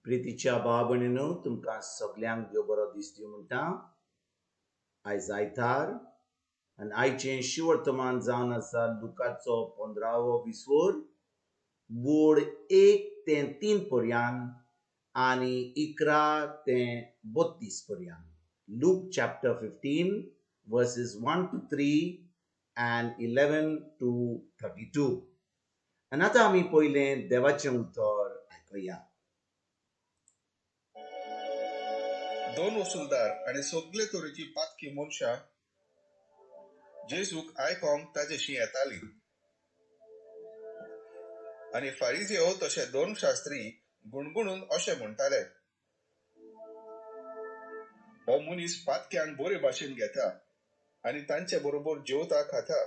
प्रितीच्या भाव तुमकां सगल्यांक देव बरो दीस दिवं म्हणटा. आयज आयतार आनी आयचें शिवर्तमान जावन आसा लुकाचो 15वो विसवोर बोड 1 ते 3 पर्यंत आनी 11 ते 32 पर्यंत. Luke chapter 15 verses 1 to 3 and 11 to 32. आनी आतां आमी पयलें देवाचें उतर आयकुया. दोन वसूलदार आणि सगळे तरेची पातकी मनशां जेजूक आयकोंक ताजेशी येताली. आणि फारिझेयो तशे दोन शास्त्री गुणगुणून अशें म्हणटाले, हो मनीस पातक्यांक बरे भाशेन घेता आणि तांचे बरोबर जेवता खाता.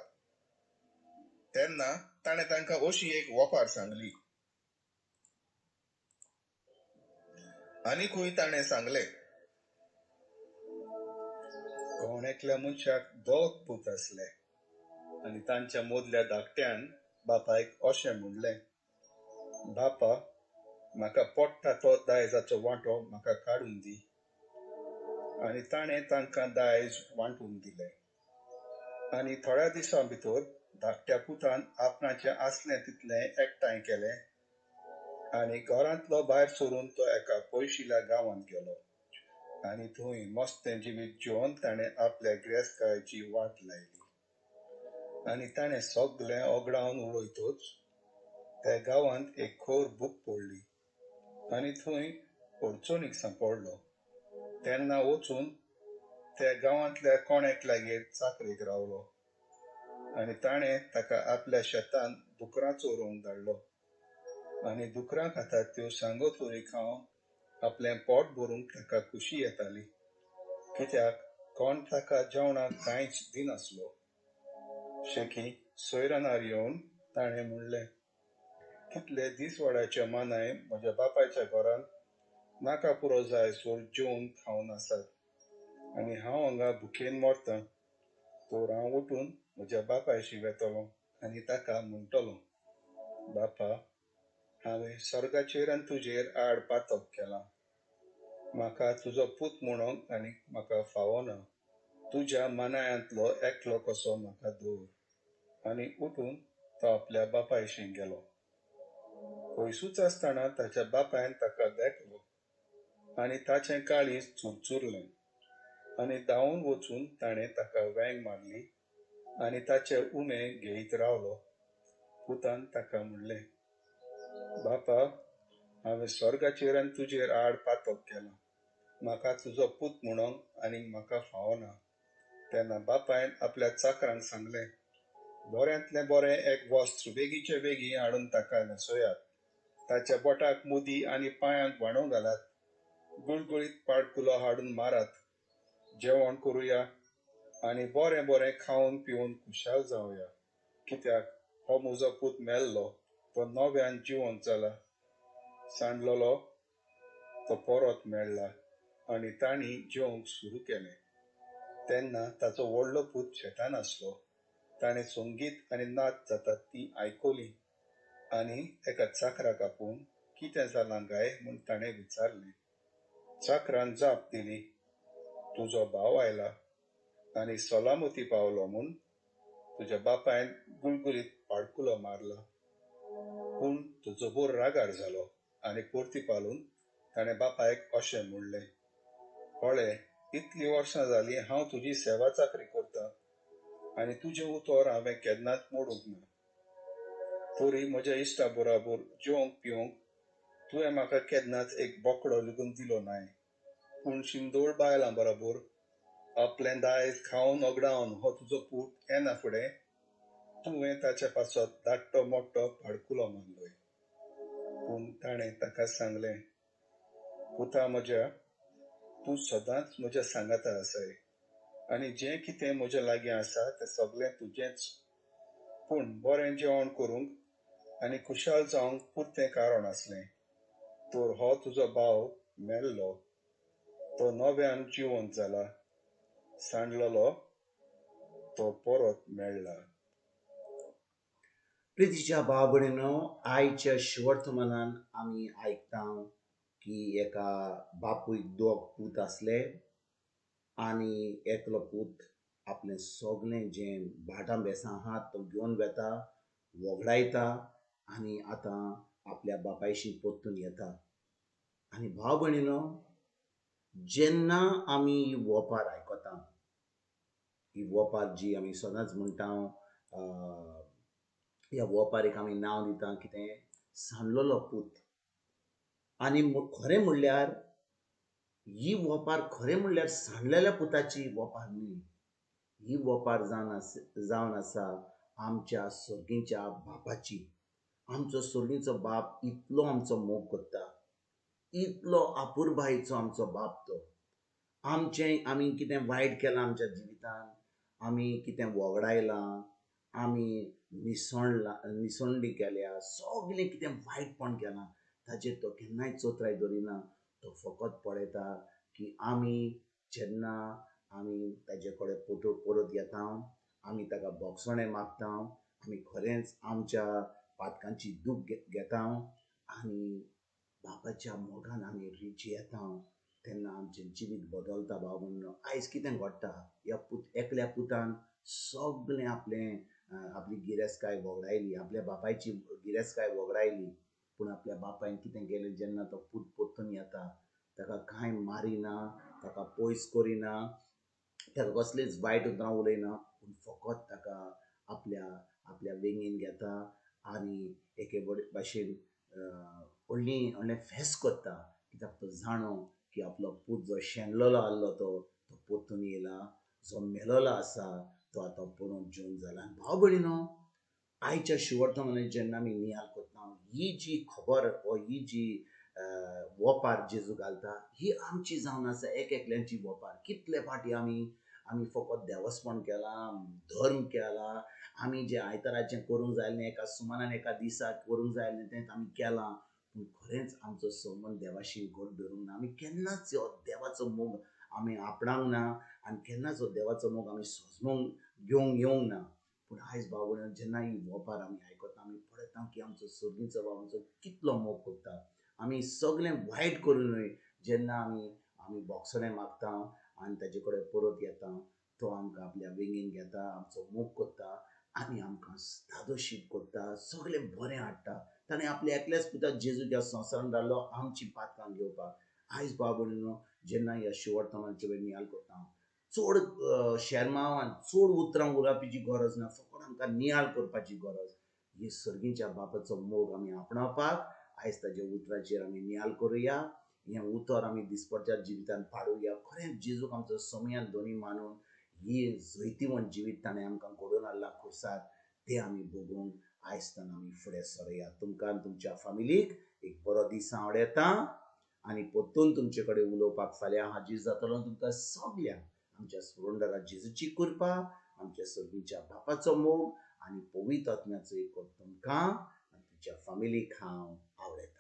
तेन्ना ताणें तांकां अशी एक वपार सांगली. आनीकूय ताणें सांगलें, कोण एकल्या मनशाक 2 पूत आसले आनी तांच्या मोदल्या धाकट्यान बापायक अशें म्हणलें, बापा, म्हाका पडटा तो दायजाचो वांटो म्हाका काडून दी. आनी ताणें तांकां दायज वांटून दिलें. आनी थोड्या दिसां भितर धाकट्या पुतान आपणाचें आसलें तितलें एकठांय केलें आनी घरांतलो भायर सरून तो एका पयशिल्या गांवांत गेलो. आनी थंय मस्तें जिवीत जेवन ताणें आपल्या गिरेस्तकायेची वाट लायली. आनी ताणें सगळें ओगडावन उडयतच त्या गांवांत एक खोर बूक पडली आनी थंय अडचणीक सांपडलो. तेन्ना वचून त्या गांवांतल्या कोणेक लागीं चाकरेक रावलो. आनी ताणें ताका आपल्या शेतांत दुकरां चोरोवंक धाडलो. आनी दुकरां खाता त्यो सांगोचोरी खावन आपलें पोट भरूंक ताका खुशी येताली, कित्याक कोण ताका जेवणाक कांयच दिनासलो. शेकी सोयरानार येवन ताणें म्हणलें, कितले दिसवाड्याचे मानाय म्हज्या बापायच्या घरांत नाका पुरो जायसर जेवन खावन आसात आनी हांव हांगा भुकेन मरतां. तर हांव उठून म्हज्या बापायशी वेतलों आनी ताका म्हणटलों, बापा, हांवें स्वर्गाचेर आनी तुजेर आड पातक केलां. म्हाका तुजो पूत म्हणोंक आनी म्हाका फावना. तुज्या मानायांतलो एकलो कसो म्हाका दवर. आनी उठून तो आपल्या बापायशी गेलो. खंयसूच आसतना ताच्या बापायन ताका देखलो आनी ताचें काळीज चुरचुरलें. आनी धांवून वचून ताणें ताका वेंग मारली आनी ताचे उमें घेयत रावलो. पुतान ताका म्हणलें, बापा, हांवें स्वर्गाचेर आनी तुजेर आड पातक केलां. म्हाका तुजो पूत म्हणोंक आनी म्हाका फावना. तेन्ना बापायन आपल्या चाकरांक सांगलें, बऱ्यांतलें बरें एक वस्त्र बेगीचे बेगी हाडून ताका न्हेसोयात. ताच्या बोटाक मुदी आनी पांयांक वाणो घालात. गुळगुळीत पाडकुलो हाडून मारात. जेवण करुया आनी बरें बरें खावन पिवन खुशाल जावया, कित्याक हो म्हजो पूत मेल्लो, तो नव्यान जिवंत जाला. सांडलोलो, तो परत मेळ्ळा. आनी तांणी जेवंक सुरू केलें. तेन्ना ताचो व्हडलो पूत शेतान आसलो. ताणें संगीत आनी नाच जातात ती आयकली आनी एका चाकराक आपोवन कितें जालां काय म्हूण ताणें विचारलें. चाकरान जाप दिली, तुजो भाव आयला आनी सलामती पावलो म्हूण तुज्या बापायन गुळगुळीत पाडकुलो मारला. पूण तो जबोर रागार जालो आनी परतीपालून ताणें बापायक अशें म्हणलें, हळे, इतलीं वर्सां जालीं हांव तुजी सेवा चाकरी करतां आनी तुजें उतर हांवें केन्नाच मोडूंक ना. तरी म्हज्या इश्टा बरोबर जेवंक पिवंक तुवें म्हाका केन्नाच एक बोकडो लेगून दिलो नाय. पूण शिंदोळ बायलां बरोबर आपलें दायज खावन ओगडावन हो तुजो पूत येना फुडें तुवें ताच्या पासत धाकटो मोठो पाडकुलो मारलोय. पूण ताणें ताका सांगलें, पुता म्हज्या, तूं सदांच म्हज्या सांगाता आसाय आनी जें कितें म्हज्या लागीं आसा तें सगळें तुजेंच. पूण बरें जेवण करूंक आनी खुशाल जावंक पुरतें कारण आसलें. तर हो तुजो भाव मेल्लो, तो नव्यान जिवंत जाला. सांडलोलो, तो परत मेळ्ळा. प्रितीच्या भाव आयच्या शिवर्तमानान आमी आयकता की एका बापूय दोग पूत आसले आनी एकलो पूत आपलें सगलें जें भाटां बेसां आहा तो घेवन वेता, वगडायता आनी आतां आपल्या बापायशी पोत्तून येता. आनी भाव भयणीनो, जेन्ना आमी ही वोपार आयकता, ही वोपार जी आमी सदांच म्हणटा, ह्या वोपारीक आमी नांव दिता कितें, सांडलोलो पूत. आनी खरें म्हणल्यार ही वोपार खरें म्हणल्यार सांडलेल्या पुताची वोपार न्ही. ही वोपार जावन आसा आमच्या सर्गीच्या बापाची. आमचो सर्गीचो बाप इतलो आमचो मोग करता, इतलो आपुरबायेचो आमचो बाप तो. आमी कितें वायट केलां आमच्या जिवितान, आमी कितें वगडायलां, आमी निसणली केल्या, सगलें कितें वायटपण केलां, ताजेर तो केन्नाय चोत्राय धरिना. तो फकत पळयता की आमी जेन्ना आमी ताजे कडेन परत येता, आमी ताका बोगसणें मागता, आमी खरेंच आमच्या पातकांची दूख घेता आनी बापाच्या मोगान आमी जियेता, तेन्ना आमचें जिवीत बदलता. भाव भयणीनो, आयज कितें घडटा, ह्या एकल्या पुतान सगलें आपली गिरेस्तकाय वगडायली, आपल्या बापायची गिरेस्तकाय वगडायली. पूण आपल्या बापायन कितें केलें, जेन्ना तो पूत परतून येता, ताका कांय मारिना, ताका पयस करिना, ताका कसलींच वायट उतरां उलयना, पूण फकत ताका आपल्या वेंगेन घेता आनी एके भाशेन व्हडलें फेस्त करता. कित्याक तो जाणो की आपलो पूत जो शेणलेलो आहलो तो परतून येयला, जो मेलोलो आसा तो आतां परत जिवन जाला. आनी भाव भयणीनो, आयच्या शिवर्तमानांत जेन्ना आमी नियाळ करता, ही जी खबर वा ही जी वोपार जेजू घालता, ही आमची जावन आसा एकल्यांची वोपार. कितले फाटी आमी फकत देवस्पण केलां, धर्म केला, आमी जें आयताराचें करूंक जाय आसलें, एका सुमारान एका दिसाक करूंक जाय आसलें तें आमी केलां. पूण खरेंच आमचो संबंद देवाशी घट धरूंक ना. आमी केन्नाच हो देवाचो मोग आमी आपणावंक ना आनी केन्नाच हो देवाचो मोग आमी सोजमून घेवंक येवंक ना. पूण आयज भाव भयणीनो, जेन्ना ही वोपार आमी आयकता, आमी पळयता की आमचो सर्गीचो बाब आमचो कितलो मोग करता. आमी सगलें वायट करुनूय जेन्ना आमी बोगसणें मागता आनी ताजे कडेन परत येता, तो आमकां आपल्या वेंगेन घेता, आमचो मोग करता आनी आमकां धादोशीत करता, सगलें बरें हाडटा. ताणें आपल्या एकल्याच पुताक जेजूक ह्या संवसारांत धाडलो आमची पातकां घेवपाक. आयज भाव भयणीनो, जेन्ना ह्या शिवर्तमानाचे वेळ नियाळ करता, चड शेरमावान चड उतरां उलोवपाची गरज ना, फकत आमकां नियाळ करपाची गरज. ही सर्गीच्या बापाचो मोग आमी आपणावपाक आयज ताजे उतराचेर आमी नियाळ करुया. हें उतर आमी दिसपट्ट्या जिवितान पाडुया. खरेंच जेजूक आमचो समयान धनी मानून ही जैतिवंत जिवीत ताणें आमकां घडोवन हाडलां खुर्सार, तें आमी भोगूंक आयजतान आमी फुडें सरुया. तुमकां आनी तुमच्या फॅमिलीक एक बरो दीस हांव येता आनी परतून तुमचे कडेन उलोवपाक फाल्यां हाजीर जातलो. तुमकां सगल्यांक आमच्या सुरवंडरा जेजूची कृपा, आमच्या सर्गीच्या बापाचो मोग आनी पवित्र आत्म्याचो एक तुमकां आनी तुमच्या फॅमिलीक हांव आवडयतां.